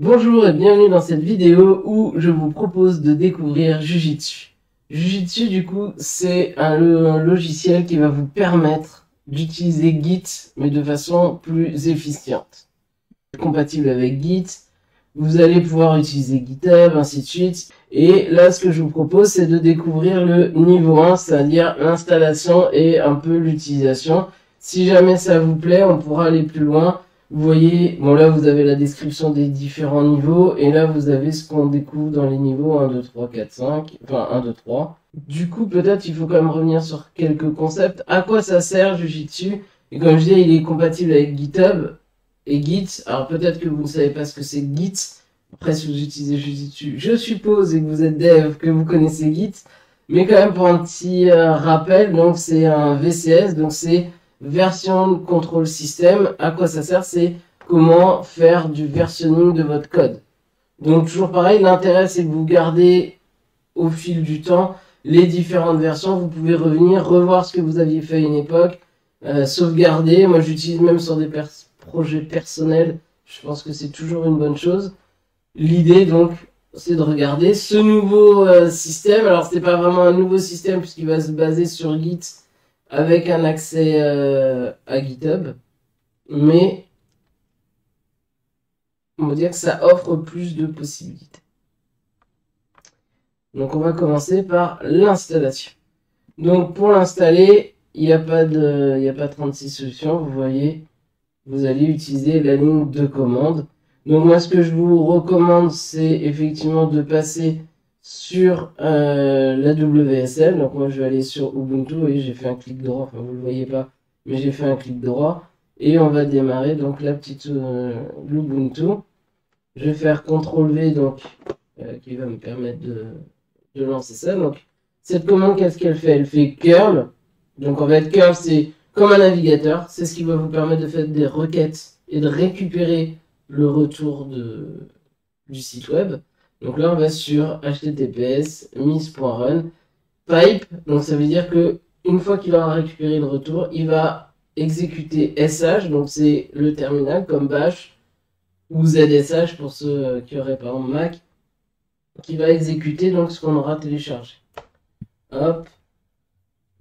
Bonjour et bienvenue dans cette vidéo où je vous propose de découvrir Jujitsu. Jujitsu, du coup, c'est un logiciel qui va vous permettre d'utiliser Git, mais de façon plus efficiente. Compatible avec Git, vous allez pouvoir utiliser GitHub, ainsi de suite. Et là, ce que je vous propose, c'est de découvrir le niveau 1, c'est-à-dire l'installation et un peu l'utilisation. Si jamais ça vous plaît, on pourra aller plus loin. Vous voyez, bon là vous avez la description des différents niveaux, et là vous avez ce qu'on découvre dans les niveaux 1, 2, 3, 4, 5, enfin 1, 2, 3. Du coup, peut-être il faut quand même revenir sur quelques concepts. À quoi ça sert Jujitsu? Et comme je disais, il est compatible avec GitHub et Git. Alors peut-être que vous ne savez pas ce que c'est Git. Après, si vous utilisez Jujitsu, je suppose, et que vous êtes dev, que vous connaissez Git. Mais quand même pour un petit rappel, donc c'est un VCS, donc c'est version control system. À quoi ça sert? C'est comment faire du versionning de votre code. Donc toujours pareil, l'intérêt c'est que vous gardez au fil du temps les différentes versions. Vous pouvez revenir, revoir ce que vous aviez fait à une époque, sauvegarder. Moi j'utilise même sur des projets personnels. Je pense que c'est toujours une bonne chose. L'idée donc c'est de regarder ce nouveau système. Alors c'est pas vraiment un nouveau système puisqu'il va se baser sur Git avec un accès à GitHub, mais on va dire que ça offre plus de possibilités. Donc on va commencer par l'installation. Donc pour l'installer, il n'y a pas 36 solutions, vous voyez, vous allez utiliser la ligne de commande. Donc moi ce que je vous recommande, c'est effectivement de passer sur la WSL. Donc moi je vais aller sur Ubuntu et j'ai fait un clic droit, enfin vous le voyez pas, mais j'ai fait un clic droit et on va démarrer donc la petite l'Ubuntu. Je vais faire CTRL V donc qui va me permettre de lancer ça. Donc cette commande, qu'est-ce qu'elle fait? Elle fait curl. Donc en fait curl c'est comme un navigateur, c'est ce qui va vous permettre de faire des requêtes et de récupérer le retour du site web. Donc là, on va sur https miss.run pipe. Donc ça veut dire que une fois qu'il aura récupéré le retour, il va exécuter sh. Donc c'est le terminal comme bash ou zsh pour ceux qui auraient par exemple Mac, qui va exécuter donc ce qu'on aura téléchargé. Hop.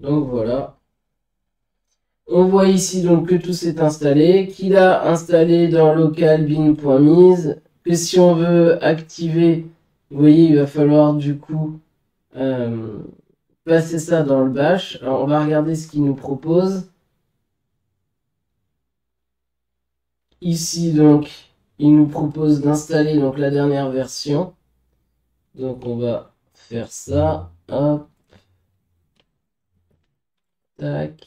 Donc voilà. On voit ici donc que tout s'est installé, qu'il a installé dans local bin.mise. Que si on veut activer, vous voyez, il va falloir du coup passer ça dans le bash. Alors on va regarder ce qu'il nous propose. Ici donc, il nous propose d'installer donc la dernière version. Donc on va faire ça. Hop. Tac.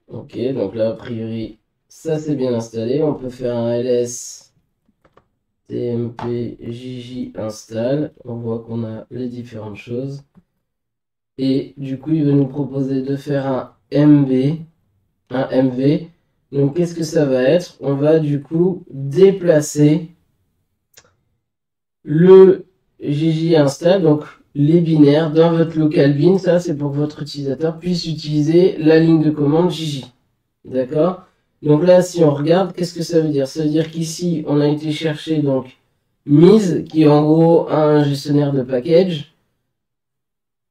Ok, donc là a priori ça c'est bien installé. On peut faire un ls tmpjj install. On voit qu'on a les différentes choses. Et du coup il va nous proposer de faire un MV. Donc qu'est-ce que ça va être? On va du coup déplacer le jj install, donc les binaires dans votre local bin. Ça c'est pour que votre utilisateur puisse utiliser la ligne de commande jj. D'accord? Donc là si on regarde, qu'est-ce que ça veut dire? Ça veut dire qu'ici on a été chercher donc mise, qui est en gros un gestionnaire de package,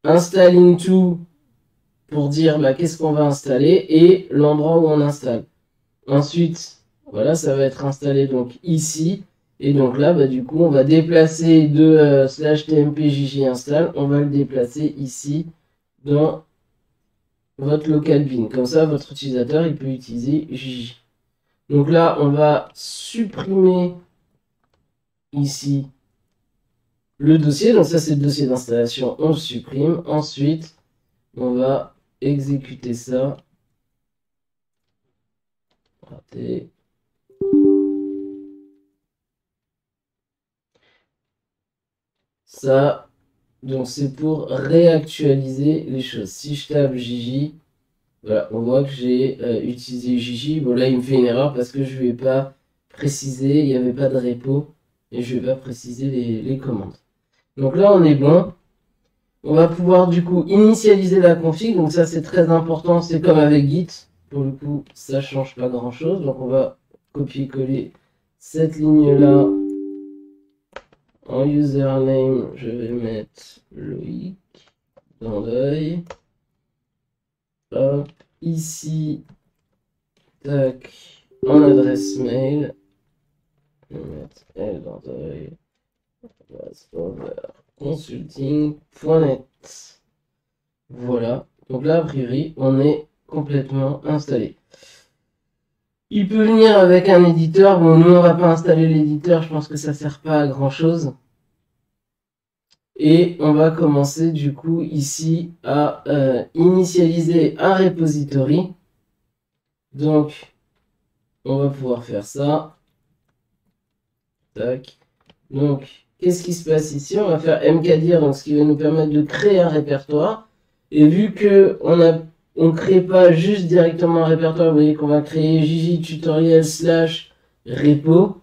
install into pour dire bah, qu'est-ce qu'on va installer et l'endroit où on installe. Ensuite, voilà, ça va être installé donc ici. Et donc là, bah, du coup, on va déplacer de /tmpjj install, on va le déplacer ici dans votre local bin. Comme ça, votre utilisateur, il peut utiliser jj. Donc là, on va supprimer ici le dossier. Donc ça, c'est le dossier d'installation, on le supprime. Ensuite, on va exécuter ça. Raté. Ça, donc c'est pour réactualiser les choses. Si je tape jj, voilà, on voit que j'ai utilisé jj. Bon là, il me fait une erreur parce que je ne lui ai pas précisé, il n'y avait pas de repo et je ne vais pas préciser les commandes. Donc là, on est bon. On va pouvoir du coup initialiser la config. Donc ça, c'est très important. C'est comme avec Git. pour le coup, ça change pas grand chose. Donc on va copier-coller cette ligne-là. En username, je vais mettre Loïc dans l'œil. Hop, ici, tac, en adresse mail. Je vais mettre L dans l'œil. Consulting.net. Voilà. Donc là, a priori, on est complètement installé. Il peut venir avec un éditeur. Bon, nous, on va pas installer l'éditeur. Je pense que ça sert pas à grand chose. Et on va commencer du coup ici à initialiser un repository. Donc, on va pouvoir faire ça. Tac. Donc, qu'est-ce qui se passe ici? On va faire mkdir, donc ce qui va nous permettre de créer un répertoire. Et vu que on crée pas juste directement un répertoire, vous voyez qu'on va créer jjtutorial/repo.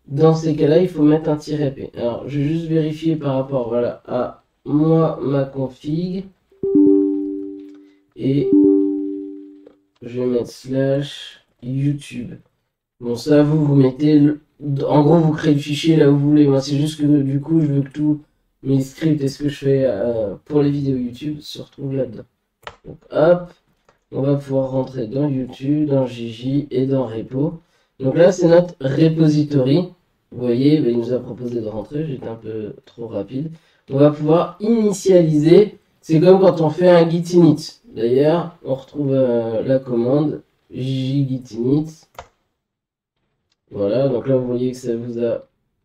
Dans ces cas-là, il faut mettre un "-p". Alors, je vais juste vérifier par rapport, voilà, à moi, ma config. Et je vais mettre /YouTube. Bon, ça, vous mettez, en gros, vous créez le fichier là où vous voulez. Moi, c'est juste que du coup, je veux que tous mes scripts et ce que je fais pour les vidéos YouTube se retrouvent là-dedans. Donc, hop, on va pouvoir rentrer dans YouTube, dans Gigi et dans repo. Donc là, c'est notre repository. Vous voyez, il nous a proposé de rentrer, j'étais un peu trop rapide. On va pouvoir initialiser. C'est comme quand on fait un git init. D'ailleurs, on retrouve la commande git init. Voilà, donc là, vous voyez que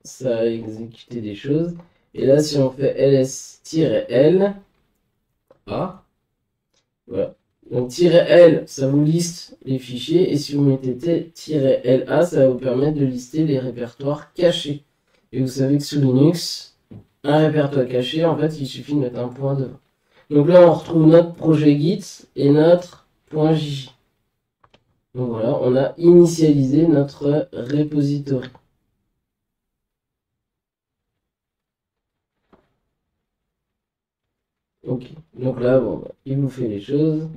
ça a exécuté des choses. Et là, si on fait ls-l, voilà. Donc "-l", ça vous liste les fichiers, et si vous mettez "-la", ça va vous permettre de lister les répertoires cachés. Et vous savez que sous Linux, un répertoire caché, en fait, il suffit de mettre un point devant. Donc là, on retrouve notre projet Git et notre .jj. Donc voilà, on a initialisé notre repository. Ok, donc là, bon, il vous fait les choses.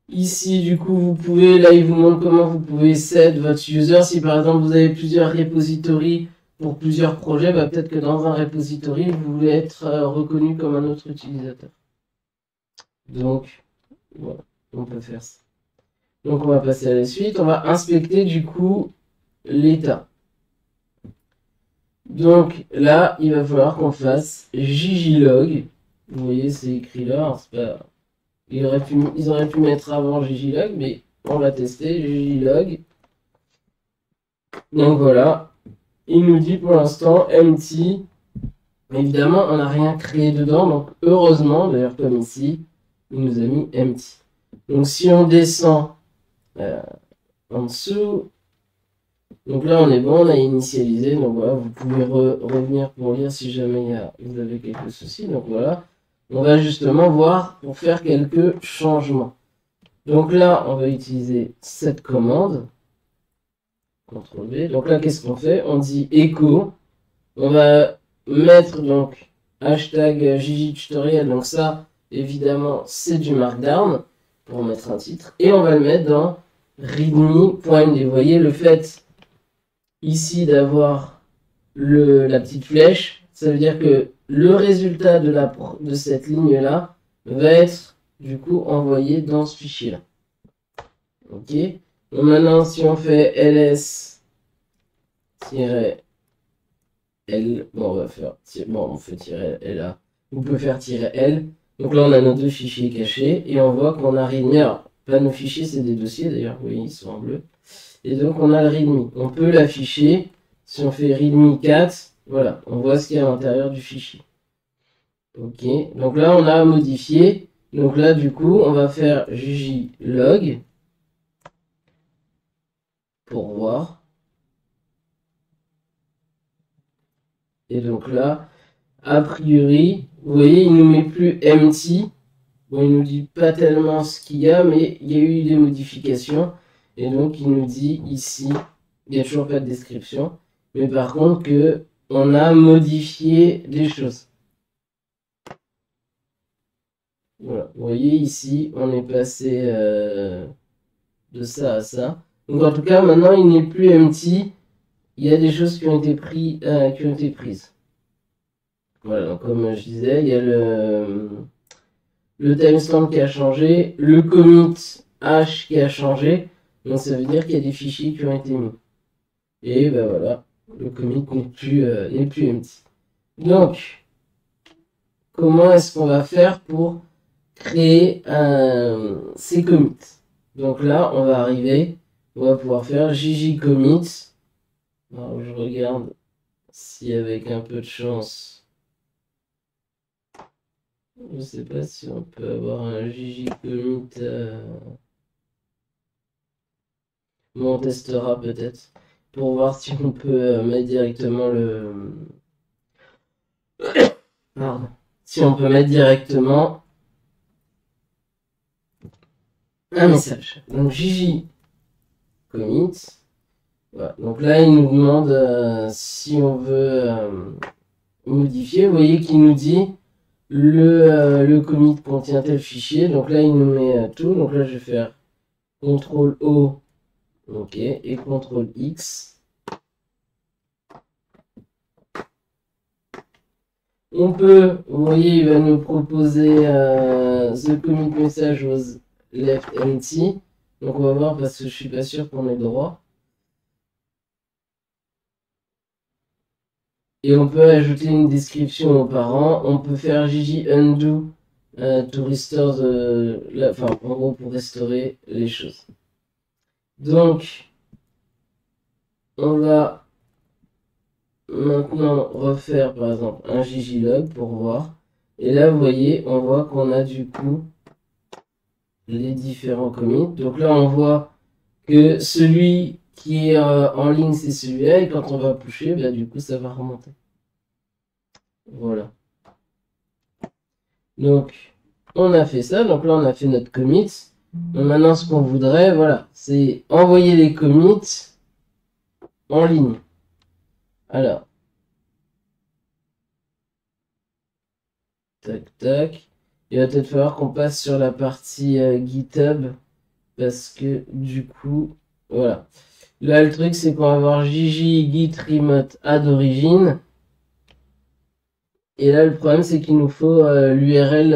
Ici, du coup, vous pouvez, là, il vous montre comment vous pouvez set votre user. Si par exemple, vous avez plusieurs repositories pour plusieurs projets, bah, peut-être que dans un repository, vous voulez être reconnu comme un autre utilisateur. Donc, voilà, on peut faire ça. Donc, on va passer à la suite. On va inspecter, du coup, l'état. Donc, là, il va falloir qu'on fasse gglog. Vous voyez, c'est écrit là. Hein, c'est pas... Ils auraient pu mettre avant gglog, mais on va tester gglog. Donc voilà, il nous dit pour l'instant empty. Évidemment, on n'a rien créé dedans, donc heureusement, d'ailleurs comme ici, il nous a mis empty. Donc si on descend en dessous, donc là on est bon, on a initialisé, donc voilà, vous pouvez revenir pour lire si jamais vous avez quelques soucis. Donc voilà. On va justement voir pour faire quelques changements. Donc là, on va utiliser cette commande. CTRL V. Donc là, qu'est-ce qu'on fait? On dit echo. On va mettre donc hashtag #ggtutorial. Donc ça, évidemment, c'est du markdown pour mettre un titre. Et on va le mettre dans readme.md. Vous voyez le fait ici d'avoir la petite flèche, ça veut dire que le résultat de cette ligne-là va être du coup envoyé dans ce fichier-là. Ok. Donc maintenant, si on fait ls-l, bon, on va faire, bon, on fait -l là. Vous pouvez faire -l. Donc là, on a nos deux fichiers cachés et on voit qu'on a readme. Alors, pas nos fichiers, c'est des dossiers d'ailleurs. Oui, ils sont en bleu. Et donc, on a le readme. On peut l'afficher. Si on fait readme 4, voilà, on voit ce qu'il y a à l'intérieur du fichier. Ok, donc là on a modifié. Donc là du coup on va faire gglog pour voir. Et donc là, a priori, vous voyez, il nous met plus empty. Bon, il nous dit pas tellement ce qu'il y a, mais il y a eu des modifications. Et donc il nous dit ici, il n'y a toujours pas de description. Mais par contre que on a modifié des choses. Voilà. Vous voyez ici, on est passé de ça à ça. Donc en tout cas, maintenant, il n'est plus empty. Il y a des choses qui ont été prises. Voilà, donc comme je disais, il y a le timestamp qui a changé, le commit hash qui a changé. Donc ça veut dire qu'il y a des fichiers qui ont été mis. Et ben voilà, le commit n'est plus empty. Donc, comment est-ce qu'on va faire pour créer ces commits? Donc là, on va arriver, on va pouvoir faire jj commit. Alors je regarde si avec un peu de chance, je sais pas si on peut avoir un jj commit. On testera peut-être pour voir si on peut mettre directement le. Pardon. Si on peut mettre directement un message. Donc jj commit. Voilà. Donc là, il nous demande si on veut modifier. Vous voyez qu'il nous dit le commit contient tel fichier. Donc là, il nous met tout. Donc là, je vais faire CTRL O, ok, et CTRL X. On peut, vous voyez, il va nous proposer the commit message was left empty. Donc on va voir parce que je suis pas sûr qu'on ait le droit. Et on peut ajouter une description aux parents. On peut faire jj undo to restore enfin, en gros pour restaurer les choses. Donc, on va maintenant refaire par exemple un jjlog pour voir. Et là, vous voyez, on voit qu'on a du coup les différents commits. Donc là, on voit que celui qui est en ligne, c'est celui-là. Et quand on va pusher, bah, du coup, ça va remonter. Voilà. Donc, on a fait ça. Donc là, on a fait notre commit. Donc maintenant, ce qu'on voudrait, voilà, c'est envoyer les commits en ligne. Alors, tac, tac. Il va peut-être falloir qu'on passe sur la partie GitHub. Parce que du coup, voilà. Là, le truc, c'est qu'on va avoir jj git remote add origin. Et là, le problème, c'est qu'il nous faut l'URL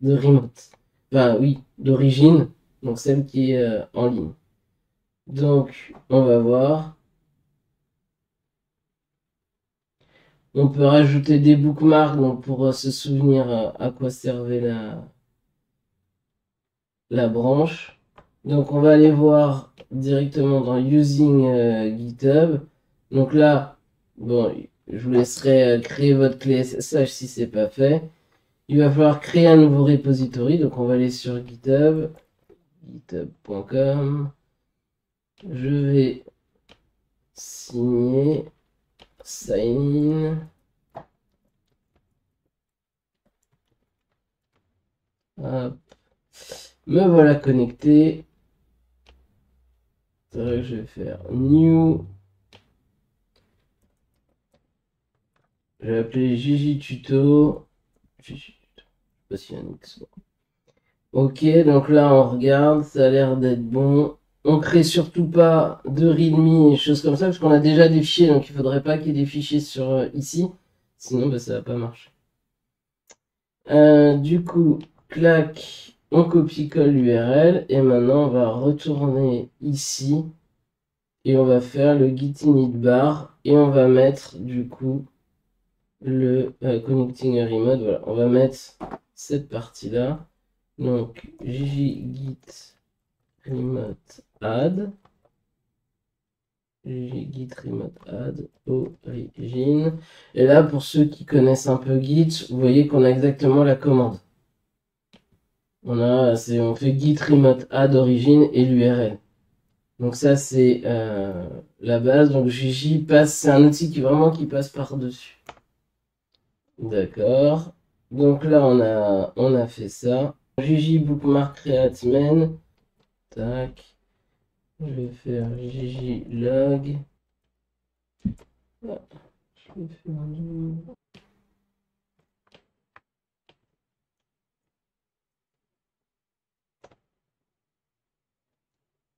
de remote. Enfin, oui, d'origine. Donc, celle qui est en ligne. Donc, on va voir. On peut rajouter des bookmarks donc pour se souvenir à quoi servait la branche. Donc, on va aller voir directement dans Using GitHub. Donc là, bon, je vous laisserai créer votre clé SSH si c'est pas fait. Il va falloir créer un nouveau repository. Donc, on va aller sur GitHub, github.com. Je vais signer, sign in. Hop. Me voilà connecté. C'est vrai que je vais faire new. Je vais appeler Gigi Tuto. Je sais pas s'il y a un X. Ok, donc là on regarde, ça a l'air d'être bon. On crée surtout pas de readme et choses comme ça, parce qu'on a déjà des fichiers, donc il faudrait pas qu'il y ait des fichiers sur ici. Sinon, bah, ça va pas marcher. Du coup, clac, on copie-colle l'URL, et maintenant on va retourner ici, et on va faire le git init bar, et on va mettre du coup le connecting a remote. Voilà, on va mettre cette partie-là. Donc, git remote add. Git remote add origin. Et là, pour ceux qui connaissent un peu Git, vous voyez qu'on a exactement la commande. On fait git remote add origin et l'URL. Donc ça, c'est la base. Donc Gigi passe, c'est un outil qui passe par-dessus. D'accord. Donc là, on a fait ça. Gigi bookmark create main. Tac. Je vais faire Gigi log. Ah, je vais faire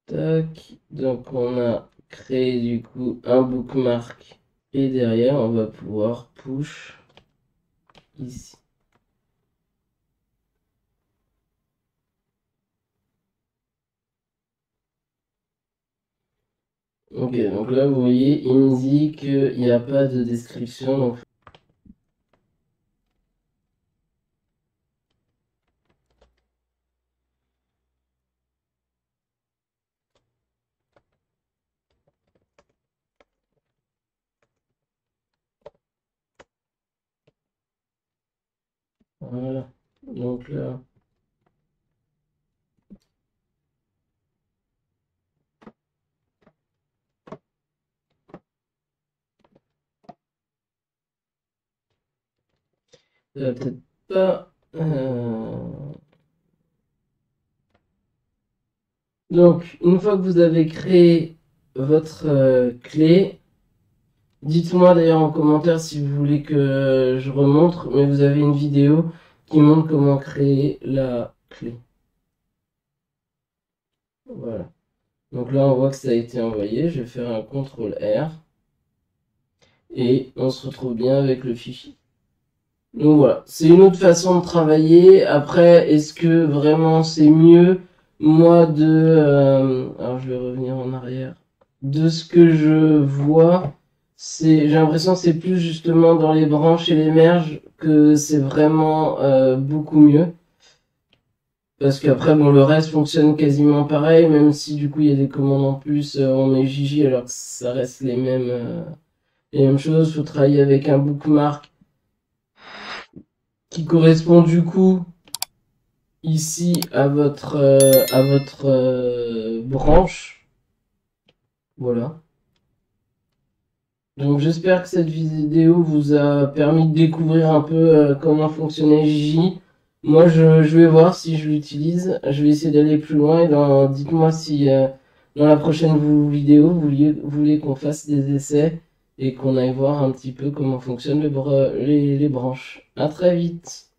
Tac. Donc on a créé du coup un bookmark. Et derrière, on va pouvoir push ici. Ok, donc là, vous voyez, il me dit qu'il n'y a pas de description. Donc... Voilà. Donc là... peut-être pas... Donc, une fois que vous avez créé votre clé, dites-moi d'ailleurs en commentaire si vous voulez que je remontre, mais vous avez une vidéo qui montre comment créer la clé. Voilà. Donc là, on voit que ça a été envoyé. Je vais faire un CTRL R. Et on se retrouve bien avec le fichier. Donc voilà, c'est une autre façon de travailler. Après, est-ce que vraiment c'est mieux, moi, alors je vais revenir en arrière. De ce que je vois, j'ai l'impression que c'est plus justement dans les branches et les merges que c'est vraiment beaucoup mieux. Parce qu'après, bon, le reste fonctionne quasiment pareil, même si du coup il y a des commandes en plus, on met JJ alors que ça reste les mêmes choses. Faut travailler avec un bookmark qui correspond du coup ici à votre branche. Voilà. Donc j'espère que cette vidéo vous a permis de découvrir un peu comment fonctionnait Gigi. Moi je vais voir si je l'utilise. Je vais essayer d'aller plus loin et dites-moi si dans la prochaine vidéo vous voulez qu'on fasse des essais et qu'on aille voir un petit peu comment fonctionnent les branches. À très vite.